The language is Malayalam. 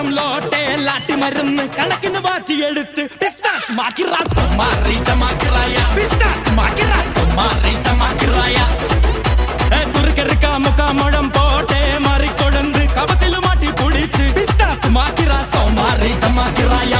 കൂട്ടം ലോട്ടെ ലാട്ടി മരുന്ന് കണക്കിന് മാറ്റി എടുത്ത് പിസ്താസ് മാക്കി റാസ് മാറി ചമാക്കിറായ പിസ്താസ് മാക്കി റാസ് മാറി ചമാക്കിറായ സുറുക്കെറുക്ക മുക്കാമുഴം പോട്ടെ മാറിക്കൊടന്ന് കപത്തില് മാറ്റി പിടിച്ച് പിസ്താസ് മാക്കി റാസോ മാറി ചമാക്കിറായ